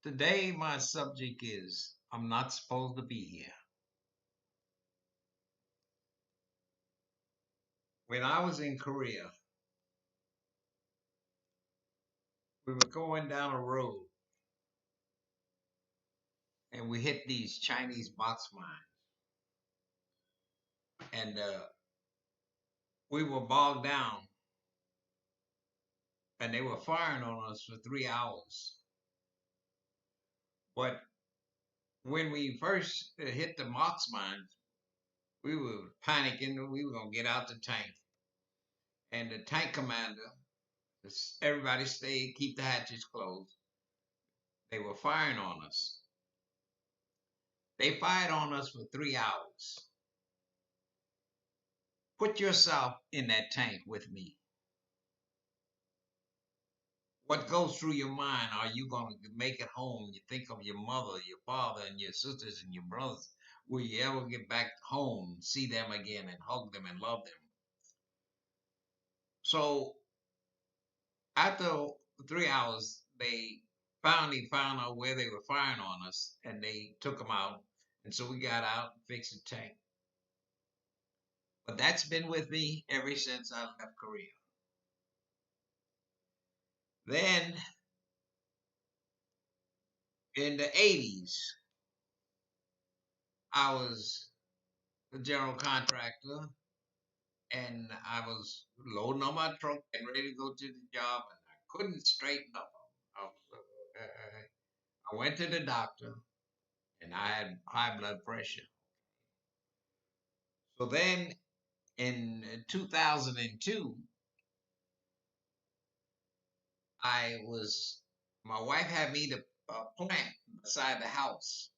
Today, my subject is I'm not supposed to be here. When I was in Korea, we were going down a road and we hit these Chinese box mines. And we were bogged down and they were firing on us for 3 hours. But when we first hit the box mines, we were panicking that we were going to get out the tank. And the tank commander, everybody stayed, keep the hatches closed. They were firing on us. They fired on us for 3 hours. Put yourself in that tank with me. What goes through your mind? Are you going to make it home? You think of your mother, your father, and your sisters and your brothers. Will you ever get back home, see them again, and hug them and love them? So after 3 hours, they finally found out where they were firing on us, and they took them out. And so we got out and fixed the tank. But that's been with me ever since I left Korea. Then in the 80s, I was a general contractor and I was loading on my truck and ready to go to the job and I couldn't straighten up. I went to the doctor and I had high blood pressure. So then in 2002, my wife had me to plant beside the house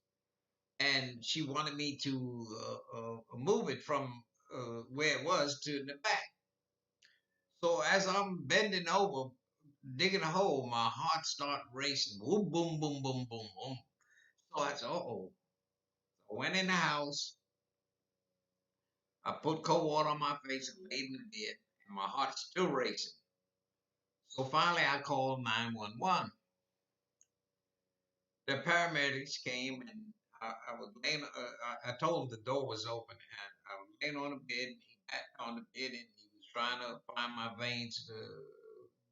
and she wanted me to move it from where it was to the back. So as I'm bending over, digging a hole, my heart started racing. Boom, boom, boom, boom, boom, boom. So I said, uh-oh. I went in the house. I put cold water on my face and laid in the bed, and my heart's still racing. So finally, I called 911. The paramedics came, and I was laying. I told them the door was open, and I was laying on the bed. He got on the bed, and he was trying to find my veins to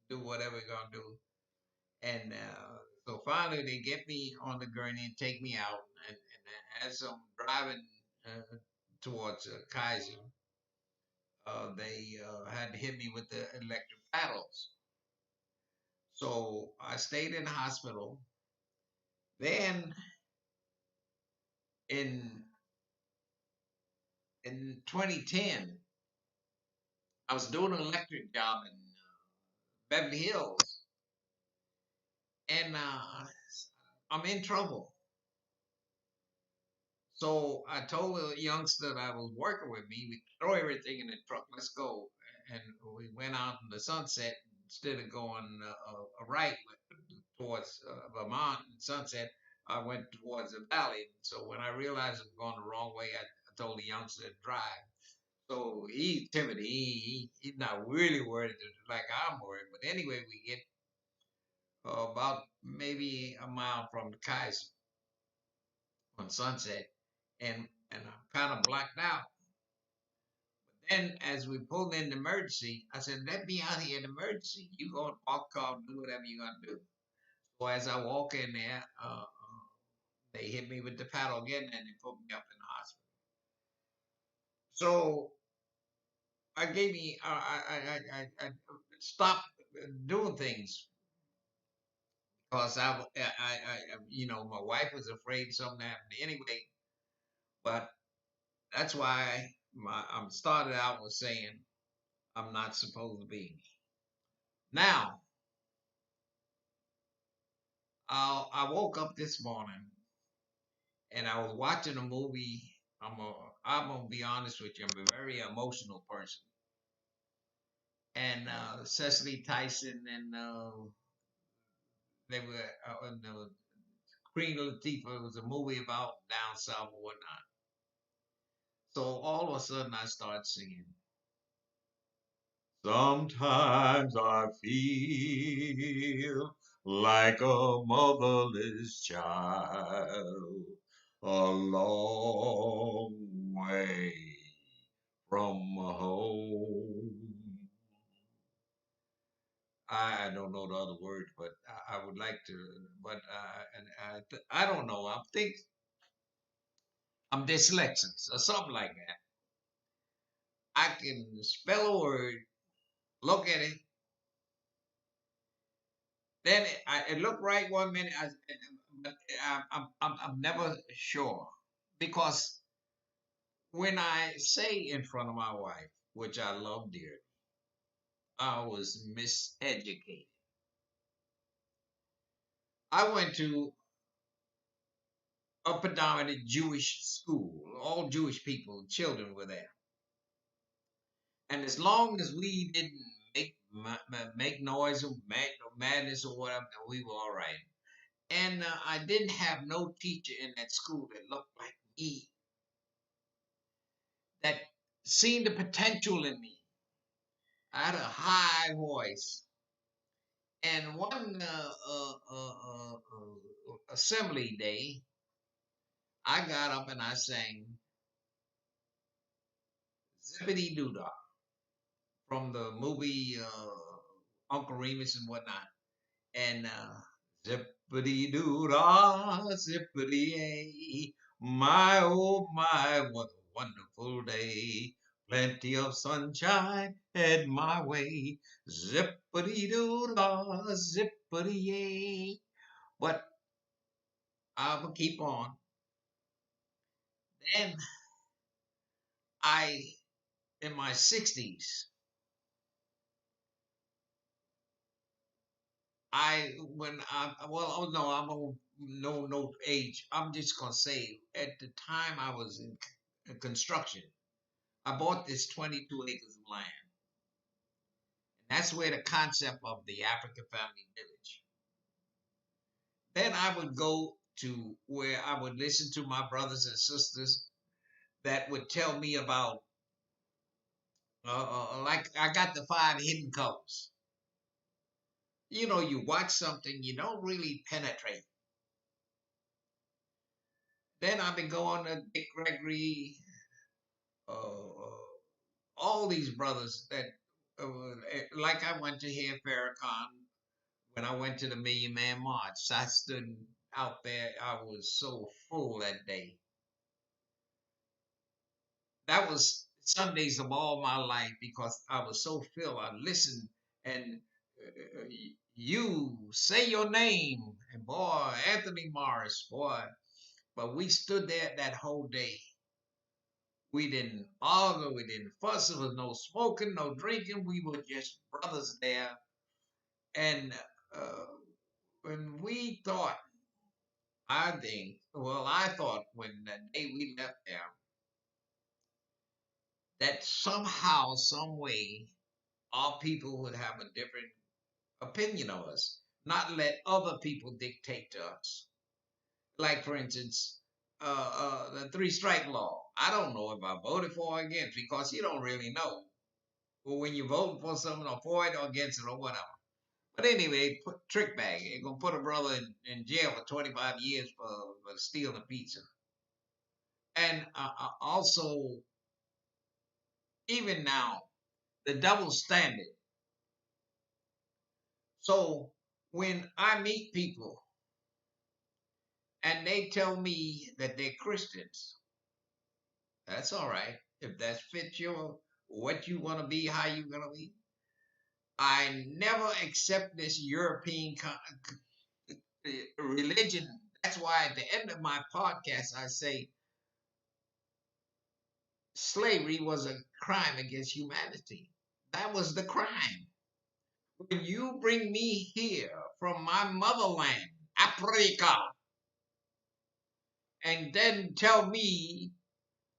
do whatever he's gonna do. And so finally, they get me on the gurney and take me out. And as I'm driving towards Kaiser, they had to hit me with the electric paddles. So I stayed in the hospital. Then in in 2010, I was doing an electric job in Beverly Hills, and I'm in trouble. So I told the youngster that I was working with me, we throw everything in the truck, let's go. And we went out in the sunset instead of going right towards Vermont and Sunset. I went towards the valley. So when I realized I was going the wrong way, I told the youngster to drive. So he's timid. He's not really worried like I'm worried. But anyway, we get about maybe a mile from the Kaiser on Sunset, and I'm kind of blacked out. Then as we pulled in the emergency, I said, "Let me out here in emergency. You go and park car, do whatever you're gonna do." So as I walk in there, they hit me with the paddle again, and they put me up in the hospital. So I gave me, I stopped doing things because my wife was afraid something happened anyway. But that's why I'm started out with saying I'm not supposed to be. Now, I woke up this morning and I was watching a movie. I'm gonna be honest with you. I'm a very emotional person, and Cecily Tyson and they were and, Queen Latifah. It was a movie about down south or whatnot. So all of a sudden, I started singing. Sometimes I feel like a motherless child, a long way from home. I don't know the other words, but I would like to. But I don't know. I think I'm dyslexic or something like that. I can spell a word, look at it, then it looked right 1 minute. But I'm never sure because when I say in front of my wife, which I love dearly, I was miseducated. I went to a predominant Jewish school. All Jewish people, children were there, and as long as we didn't make noise or madness or whatever, we were all right. And I didn't have no teacher in that school that looked like me, that seen the potential in me. I had a high voice. And one assembly day, I got up and I sang Zippity Doo Dah from the movie Uncle Remus and whatnot. And zippity doo dah, zippity a, my oh my, what a wonderful day. Plenty of sunshine head my way. Zippity doo dah, zippity a. But I will keep on. Then I, in my 60s, oh no, I'm on no age. I'm just gonna say at the time I was in construction, I bought this 22 acres of land. And that's where the concept of the African Family Village. Then I would go to where I would listen to my brothers and sisters that would tell me about, like I got the five hidden colors. You know, you watch something, you don't really penetrate. Then I've been going to Dick Gregory, all these brothers that, like I went to hear Farrakhan when I went to the Million Man March. I stood out there. I was so full that day. That was Sundays of all my life because I was so filled. I listened and you say your name and boy, Anthony Morris, boy. But we stood there that whole day. We didn't argue, we didn't fuss. There was no smoking, no drinking. We were just brothers there. And uh, when we thought, I thought when the day we left there, that somehow, some way, our people would have a different opinion of us, not let other people dictate to us. Like, for instance, the three strike law. I don't know if I voted for or against because you don't really know. But when you vote for something or for it or against it or whatever. But anyway, trick bag. They're gonna put a brother in jail for 25 years for stealing a pizza. And also, even now, the double standard. So when I meet people and they tell me that they're Christians, that's all right. If that fits your what you want to be, how you gonna be. I never accept this European religion. That's why at the end of my podcast I say slavery was a crime against humanity. That was the crime. When you bring me here from my motherland, paprika, and then tell me,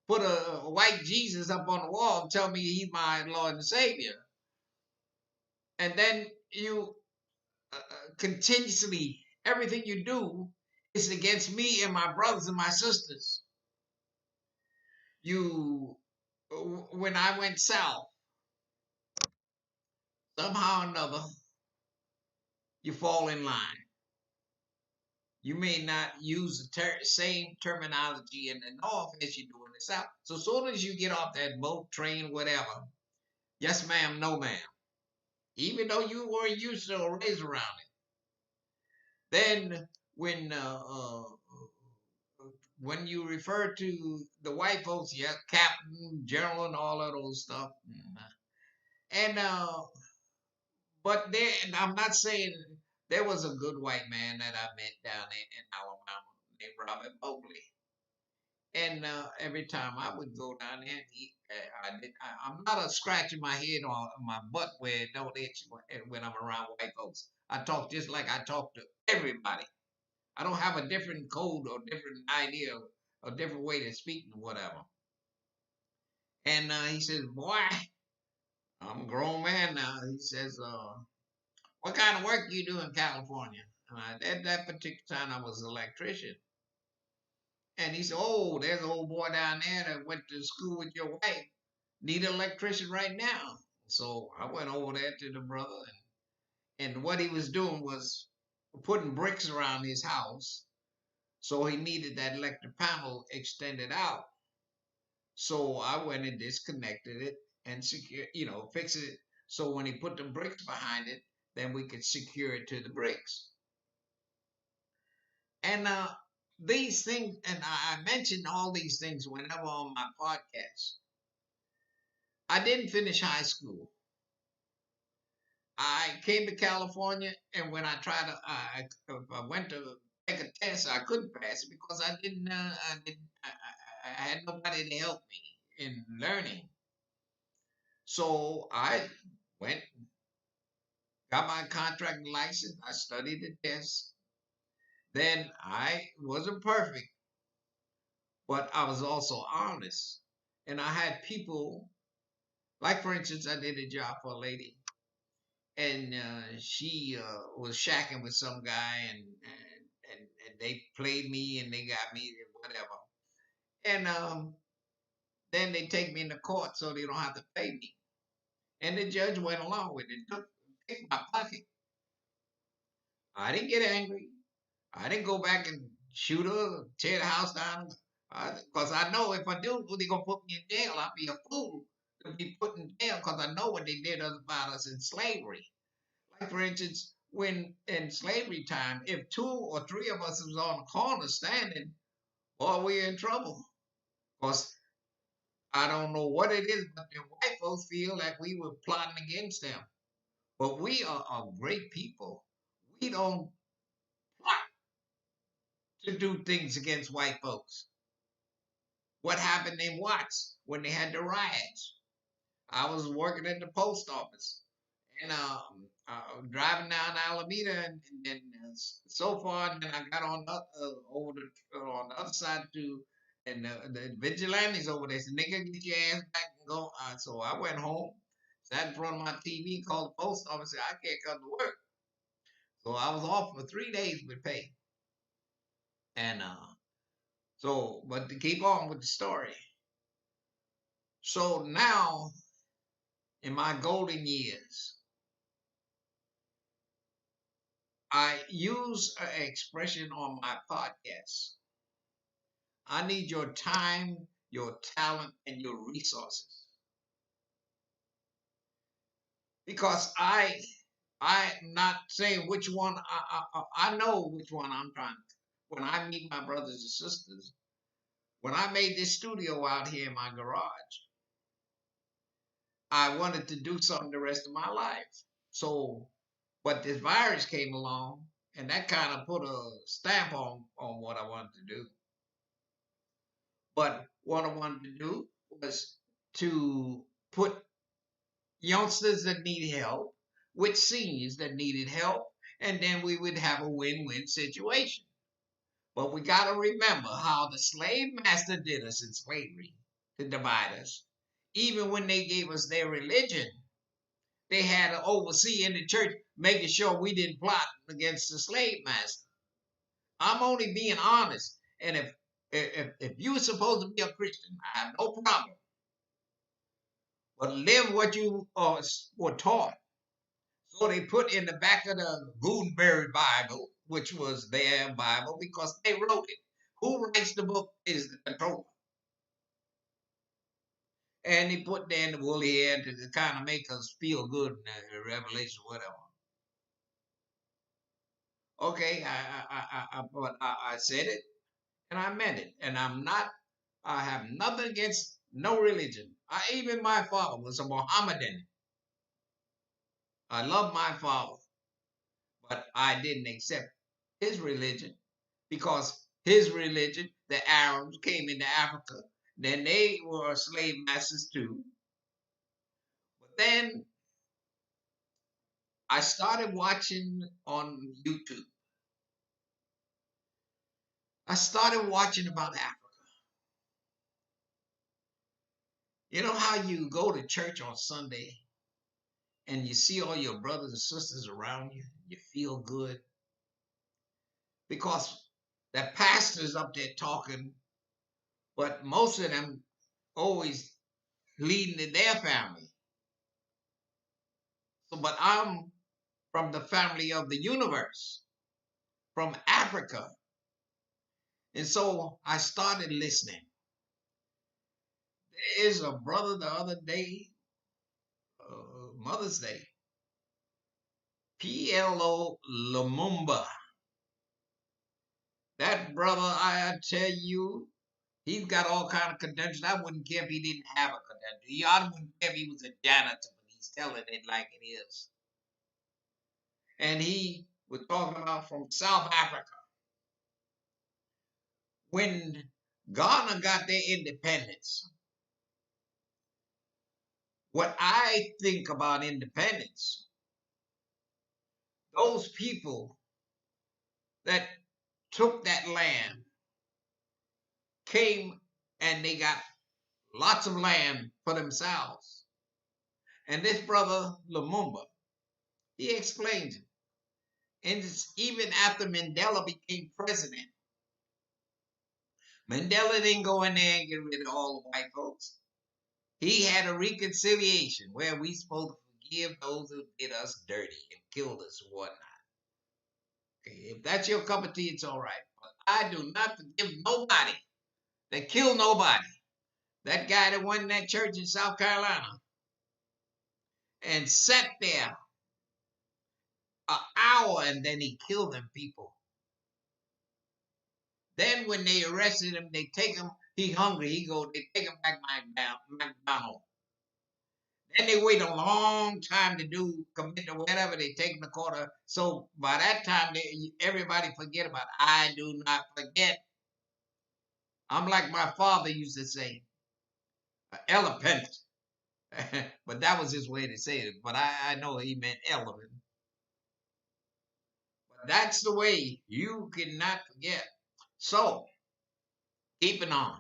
put a white Jesus up on the wall and tell me he's my Lord and Savior. And then you continuously, everything you do is against me and my brothers and my sisters. You, when I went south, somehow or another, you fall in line. You may not use the same terminology in the north as you do in the south. So as soon as you get off that boat, train, whatever, yes ma'am, no ma'am, even though you were used to or raised around it. Then when you refer to the white folks, yeah, captain, general, and all of those stuff, and but there, and I'm not saying there was a good white man that I met down in Alabama named Robert Mobley. And every time I would go down there and eat, I'm not a scratching my head on my butt where it don't itch when I'm around white folks. I talk just like I talk to everybody. I don't have a different code or different idea or different way to speak or whatever. And he says, "Boy, I'm a grown man now." He says, "What kind of work you do in California?" And at that particular time, I was an electrician. And he said, "Oh, there's an old boy down there that went to school with your wife. Need an electrician right now." So I went over there to the brother, and what he was doing was putting bricks around his house. So he needed that electric panel extended out. So I went and disconnected it and secure, fix it. So when he put the bricks behind it, then we could secure it to the bricks. And these things, and I mentioned all these things whenever on my podcast. I didn't finish high school. I came to California, and when I tried to, I went to take a test, I couldn't pass it because I had nobody to help me in learning. So I went, got my contracting license. I studied the test. Then I wasn't perfect, but I was also honest. And I had people, like for instance, I did a job for a lady, and she was shacking with some guy, and they played me, and they got me, and whatever. And then they take me into court so they don't have to pay me. And the judge went along with it, took my pocket. I didn't get angry. I didn't go back and shoot her, tear the house down, because I know if I do, they're gonna put me in jail. I'll be a fool to be put in jail because I know what they did about us in slavery. Like for instance, when in slavery time, if two or three of us was on the corner standing, boy, we're in trouble. Because I don't know what it is, but the white folks feel like we were plotting against them. But we are a great people. We don't plot to do things against white folks. What happened in Watts when they had the riots? I was working at the post office, and driving down Alameda, and so far, and then I got on over on the other side too, and the vigilantes over there said, "Nigga, get your ass back and go." So I went home, sat in front of my TV, called the post office, said, "I can't come to work." So I was off for 3 days with pay, and but to keep on with the story. So now, in my golden years, I use an expression on my podcast. I need your time, your talent, and your resources. Because I'm not saying which one, I know which one I'm trying to. When I meet my brothers and sisters, when I made this studio out here in my garage, I wanted to do something the rest of my life. So, but this virus came along, and that kind of put a stamp on what I wanted to do. But what I wanted to do was to put youngsters that need help with seniors that needed help, and then we would have a win-win situation. But we got to remember how the slave master did us in slavery to divide us. Even when they gave us their religion, they had an overseer in the church making sure we didn't plot against the slave master. I'm only being honest. And if you're supposed to be a Christian, I have no problem. But live what you were taught. So they put in the back of the Gutenberg Bible, which was their Bible, because they wrote it. Who writes the book is the controller. And he put there in the woolly head to kind of make us feel good in Revelation, whatever. Okay, I said it and I meant it. And I have nothing against no religion. Even my father was a Mohammedan. I love my father, but I didn't accept his religion because his religion, the Arabs came into Africa. Then they were slave masters too. But then I started watching on YouTube. I started watching about Africa. You know how you go to church on Sunday and you see all your brothers and sisters around you, you feel good because that pastor's up there talking, but most of them always leading in their family. So, but I'm from the family of the universe, from Africa. And so I started listening. There is a brother the other day, Mother's Day, PLO Lumumba. That brother, I tell you, he's got all kind of credentials. I wouldn't care if he didn't have a credential. I wouldn't care if he was a janitor, but he's telling it like it is. And he was talking about from South Africa. When Ghana got their independence, what I think about independence, those people that took that land came and they got lots of land for themselves. And this brother Lumumba, he explains it. And it's even after Mandela became president, Mandela didn't go in there and get rid of all the white folks. He had a reconciliation where we supposed to forgive those who did us dirty and killed us and whatnot. Okay, if that's your cup of tea, it's all right. But I do not forgive nobody that killed nobody. That guy that went in that church in South Carolina and sat there an hour and then he killed them people. Then when they arrested him, they take him, he hungry, they take him back to McDonald's. Then they wait a long time to commit to whatever they take him to court. So by that time, everybody forget about it. I do not forget. I'm like my father used to say, elephant. But that was his way to say it. But I know he meant elephant. But that's the way you cannot forget. So, keeping on.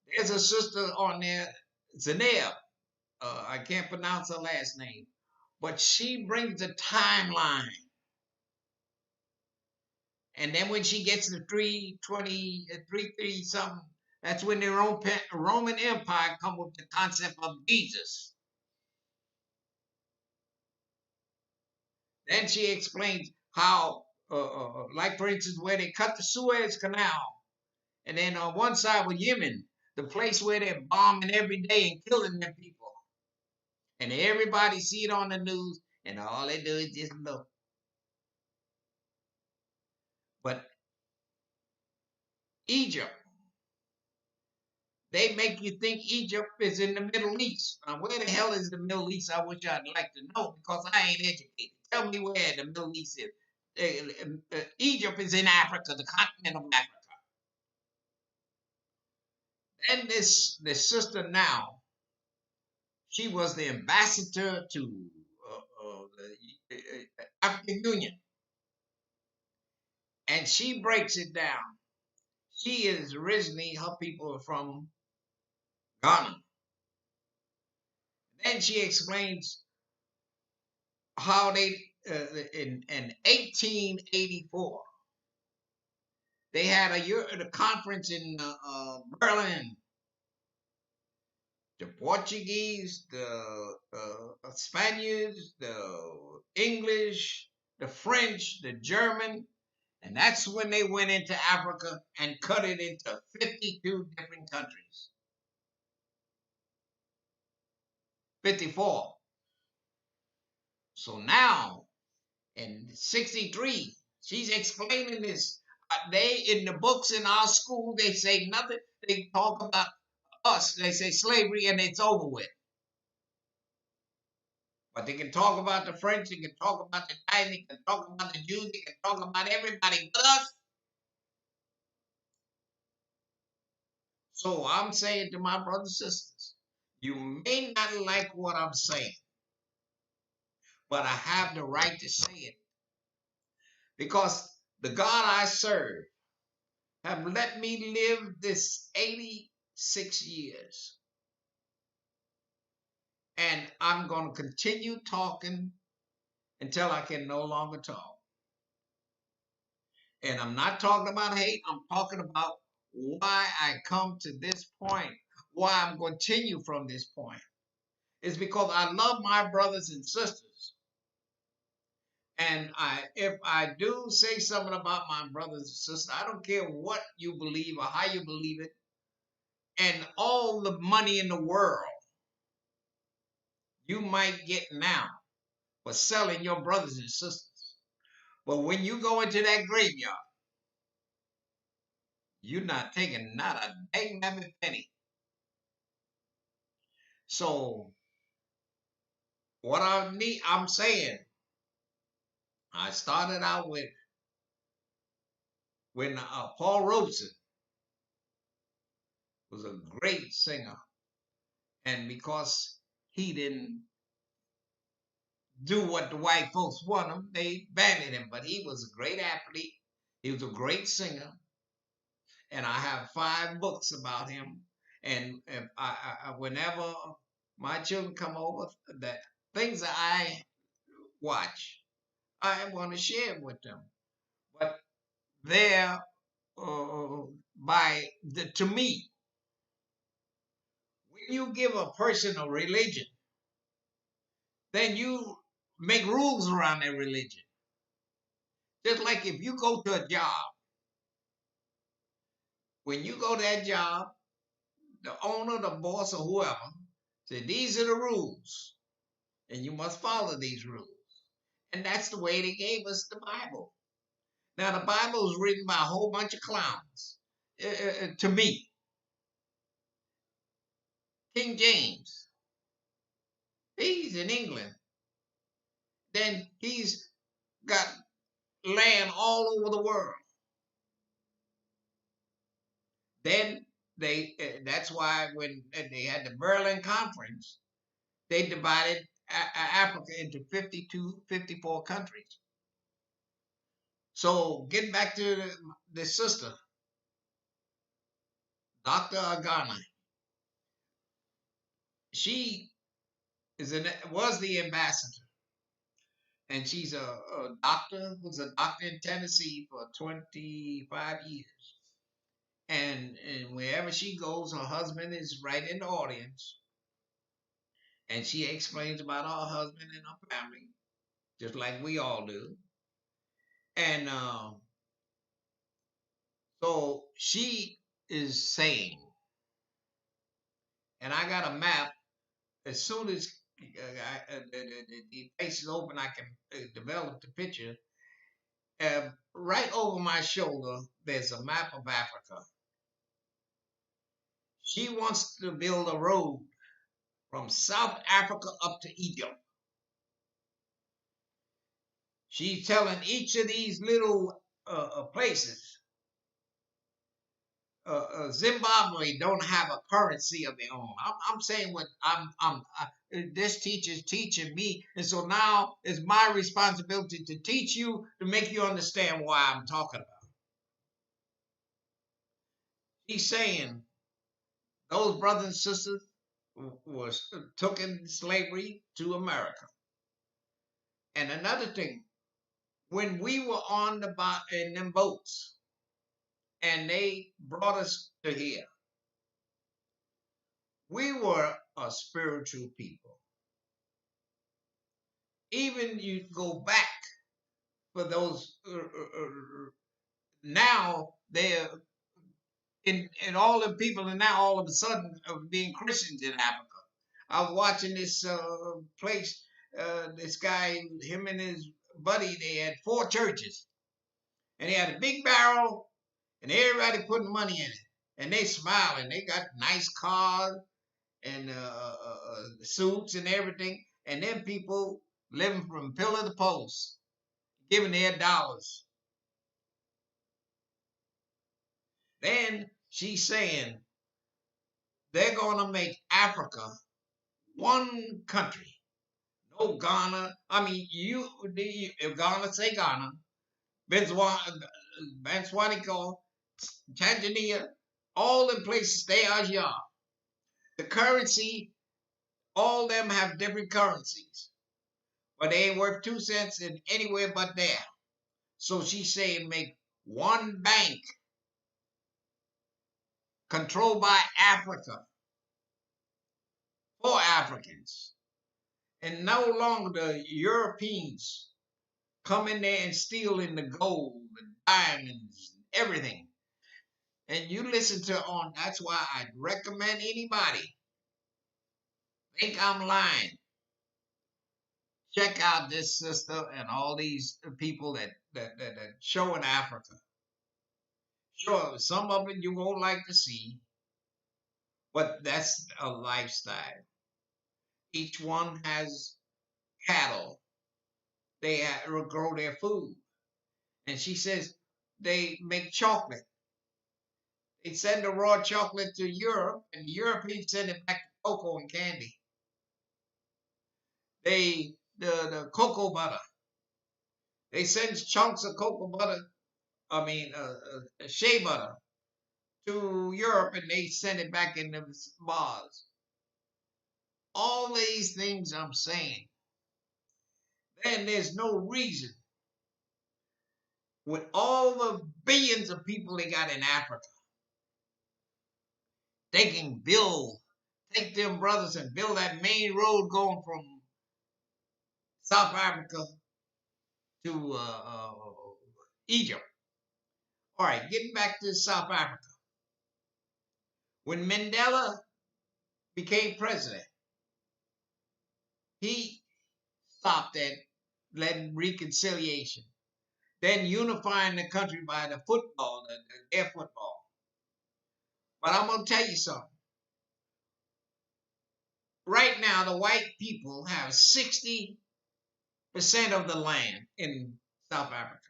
There's a sister on there, Zanea. I can't pronounce her last name. But she brings a timeline. And then when she gets to 320, 330 something, that's when the Roman Empire come with the concept of Jesus. Then she explains how, like for instance, where they cut the Suez Canal, and then on one side was Yemen, the place where they're bombing every day and killing their people. And everybody see it on the news, and all they do is just look. But Egypt, they make you think Egypt is in the Middle East. Now, where the hell is the Middle East? I wish I'd like to know because I ain't educated. Tell me where the Middle East is. Egypt is in Africa, the continent of Africa. And this sister now, she was the ambassador to African Union, and she breaks it down. She is originally, her people are from Ghana. Then she explains how they in 1884 they had a conference in Berlin. The Portuguese, the Spaniards, the English, the French, the German, and that's when they went into Africa and cut it into 52 different countries. 54. So now in 63, she's explaining this. They in the books in our school, they say nothing. They talk about us. They say slavery and it's over with. But they can talk about the French, they can talk about the Italians, they can talk about the Jews, they can talk about everybody but us. So I'm saying to my brothers and sisters, you may not like what I'm saying, but I have the right to say it. Because the God I serve have let me live this 86 years. And I'm going to continue talking until I can no longer talk. And I'm not talking about hate. I'm talking about why I come to this point, why I'm going to continue from this point. It's because I love my brothers and sisters. And if I do say something about my brothers and sisters, I don't care what you believe or how you believe it, and all the money in the world you might get now for selling your brothers and sisters. But when you go into that graveyard, you're not taking not a dang penny. So what I'm saying, I started out with when Paul Robeson was a great singer, and because he didn't do what the white folks want him, they banned him. But he was a great athlete. He was a great singer, and I have 5 books about him. And if whenever my children come over, that things that I watch, I want to share with them. But they're to me, when you give a person a religion, then you make rules around that religion. Just like if you go to a job, when you go to that job, the owner, the boss, or whoever said, these are the rules, and you must follow these rules. And that's the way they gave us the Bible. Now, the Bible is written by a whole bunch of clowns, to me. King James, he's in England. Then he's got land all over the world. Then that's why when they had the Berlin Conference, they divided Africa into 52, 54 countries. So getting back to the sister, Dr. Agana, she was the ambassador. And she's a doctor, who's a doctor in Tennessee for 25 years. And wherever she goes, her husband is right in the audience. And she explains about her husband and her family, just like we all do. And so she is saying, and I got a map. As soon as the face is open, I can develop the picture. Right over my shoulder, there's a map of Africa. She wants to build a road from South Africa up to Egypt. She's telling each of these little places Zimbabwe don't have a currency of their own. I'm saying what this teacher's teaching me, and so now it's my responsibility to teach you to make you understand why I'm talking about. He's saying those brothers and sisters was took in slavery to America. And another thing, when we were on the boat in them boats, and they brought us to here, we were a spiritual people. Even you go back for those now they're in all the people are now all of a sudden being Christians in Africa. I was watching this place. This guy, him and his buddy, they had 4 churches, and they had a big barrel, and everybody putting money in it, and they smiling. They got nice cars and suits and everything, and then people living from pillar to post, giving their dollars. Then she's saying they're going to make Africa one country. No Ghana. I mean, if Ghana, say Ghana. Botswana, Tanzania, all the places they are. The currency, all them have different currencies, but they ain't worth 2 cents in anywhere but there. So she's saying make one bank controlled by Africa for Africans, and no longer the Europeans come in there and steal in the gold and diamonds and everything. And you listen to on. That's why I'd recommend anybody think I'm lying. Check out this sister and all these people that show in Africa. Sure, some of it you won't like to see, but that's a lifestyle. Each one has cattle. They grow their food. And she says they make chocolate. They send the raw chocolate to Europe, and the Europeans send it back to cocoa and candy. The cocoa butter. They send chunks of cocoa butter, shea butter, to Europe, and they send it back in the bars. All these things I'm saying, then there's no reason, with all the billions of people they got in Africa, they can take them brothers and build that main road going from South Africa to Egypt. All right, getting back to South Africa. When Mandela became president, he stopped at letting reconciliation, then unifying the country by the football, their football. But I'm going to tell you something. Right now, the white people have 60% of the land in South Africa.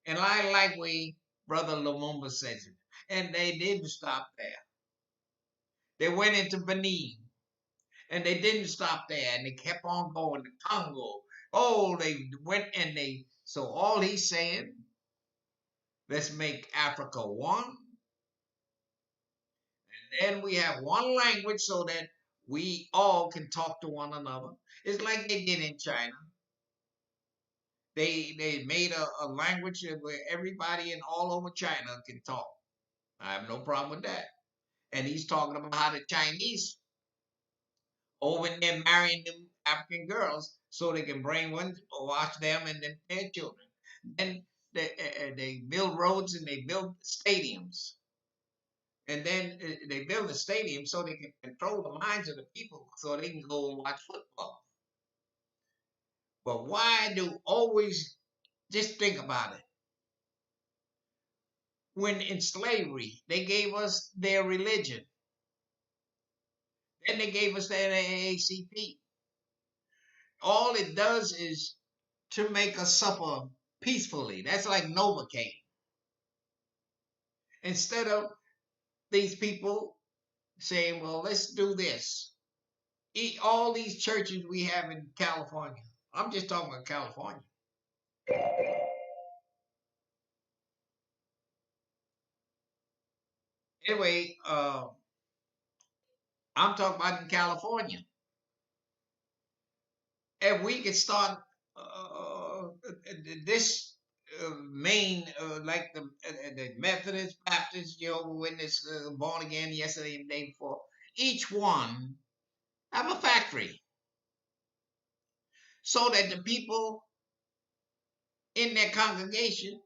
And I like way Brother Lumumba says it. And they didn't stop there. They went into Benin. And they didn't stop there. And they kept on going to Congo. Oh, they went and so all he's saying, let's make Africa one. And then we have one language so that we all can talk to one another. It's like they did in China. They made a language where everybody in all over China can talk. I have no problem with that. And he's talking about how the Chinese over there marrying them African girls so they can brainwash them and their children. And they build roads and they build stadiums. And then they build a stadium so they can control the minds of the people so they can go and watch football. But why do always, just think about it. When in slavery, they gave us their religion. Then they gave us the NAACP. All it does is to make us suffer peacefully. That's like Novocaine. Instead of these people saying, well, let's do this. All these churches we have in California, I'm just talking about California. Anyway, I'm talking about in California. If we could start this main, like the Methodist, Baptist, Jehovah Witness, born again yesterday and the day before, each one have a factory so that the people in their congregation,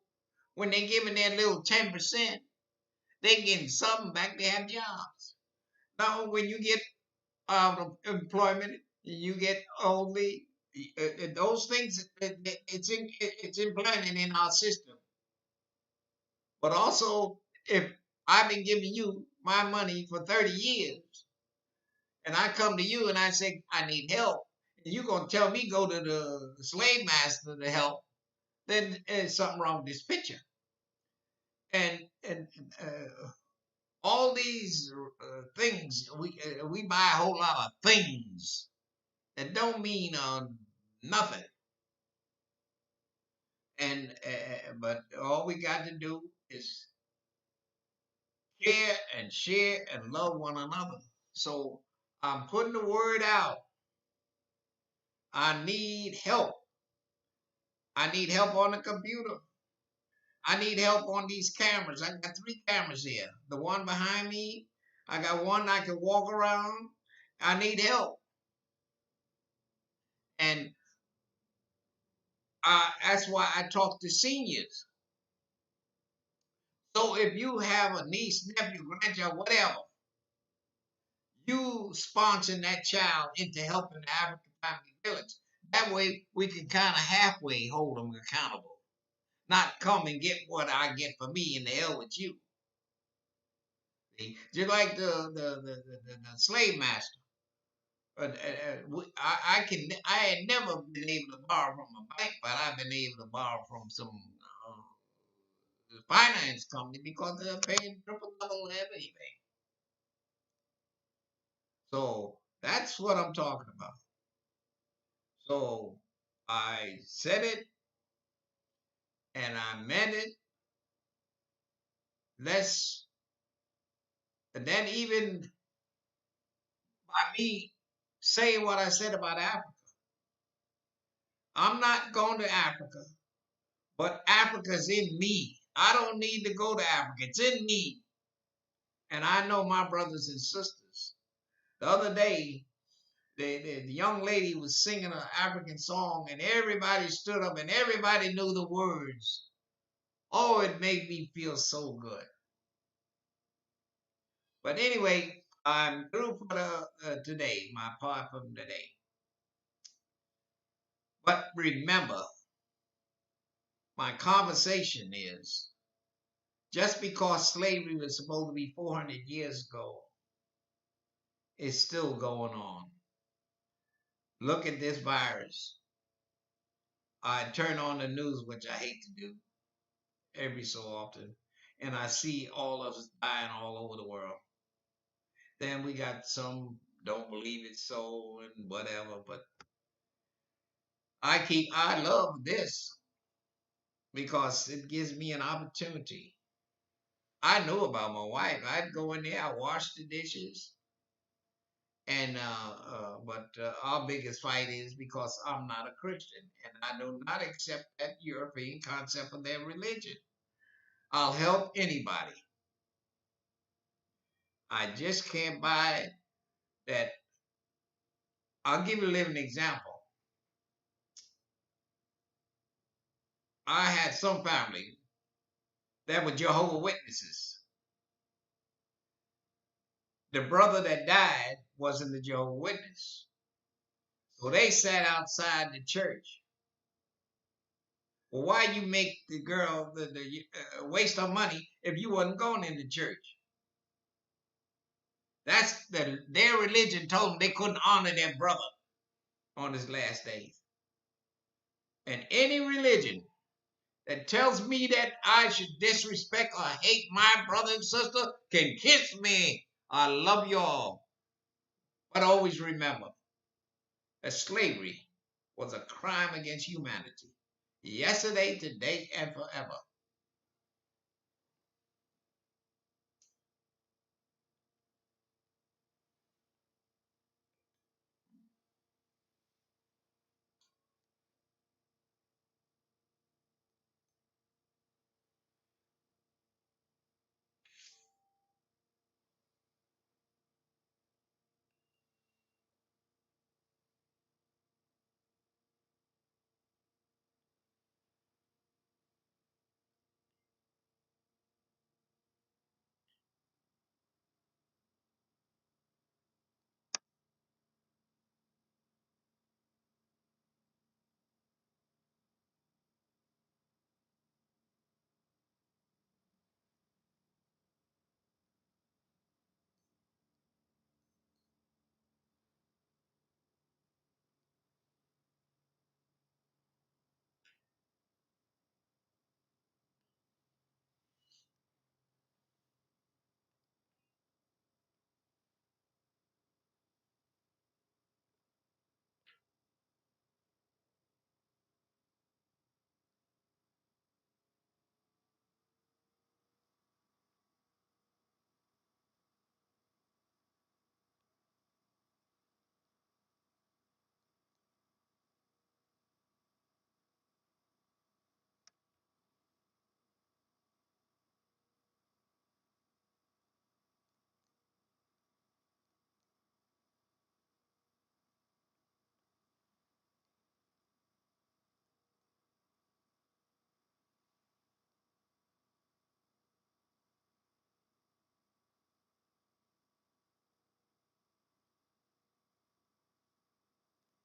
when they giving their little 10%, they getting something back. They have jobs. Now, when you get out of employment, you get only those things. It's implanted in our system. But also, if I've been giving you my money for 30 years, and I come to you and I say I need help, and you're gonna tell me go to the slave master to help, then there's something wrong with this picture. And all these things we buy a whole lot of things that don't mean nothing. And but all we got to do is care and share and love one another. So I'm putting the word out. I need help. I need help on the computer. I need help on these cameras. I got 3 cameras here. The one behind me. I got one I can walk around. I need help. And that's why I talk to seniors. So if you have a niece, nephew, grandchild, whatever, you sponsoring that child into helping the African Family Village. That way we can kind of halfway hold them accountable. Not come and get what I get for me and the hell with you. See? Just like the slave master. I had never been able to borrow from a bank, but I've been able to borrow from some finance company because they're paying triple double everything. So that's what I'm talking about. So I said it and I meant it. Let's, and then even by me saying what I said about Africa, I'm not going to Africa, but Africa's in me. I don't need to go to Africa. It's in me. And I know my brothers and sisters. The other day, the young lady was singing an African song, and everybody stood up and everybody knew the words. Oh, it made me feel so good. But anyway, I'm through for today, my part from today. But remember, my conversation is just because slavery was supposed to be 400 years ago, it's still going on. Look at this virus. I turn on the news, which I hate to do every so often, and I see all of us dying all over the world. Then we got some don't believe it's so and whatever, but I love this because it gives me an opportunity. I knew about my wife. I'd go in there, I wash the dishes, and but our biggest fight is because I'm not a Christian and I do not accept that European concept of their religion. I'll help anybody. I just can't buy that. I'll give you a living example. I had some family that were Jehovah Witnesses. The brother that died wasn't a Jehovah Witness. So they sat outside the church. Well, why you make the girl the waste of money if you wasn't going in the church? That's their religion told them they couldn't honor their brother on his last days. And any religion that tells me that I should disrespect or hate my brother and sister can kiss me. I love you all. But always remember that slavery was a crime against humanity. Yesterday, today, and forever.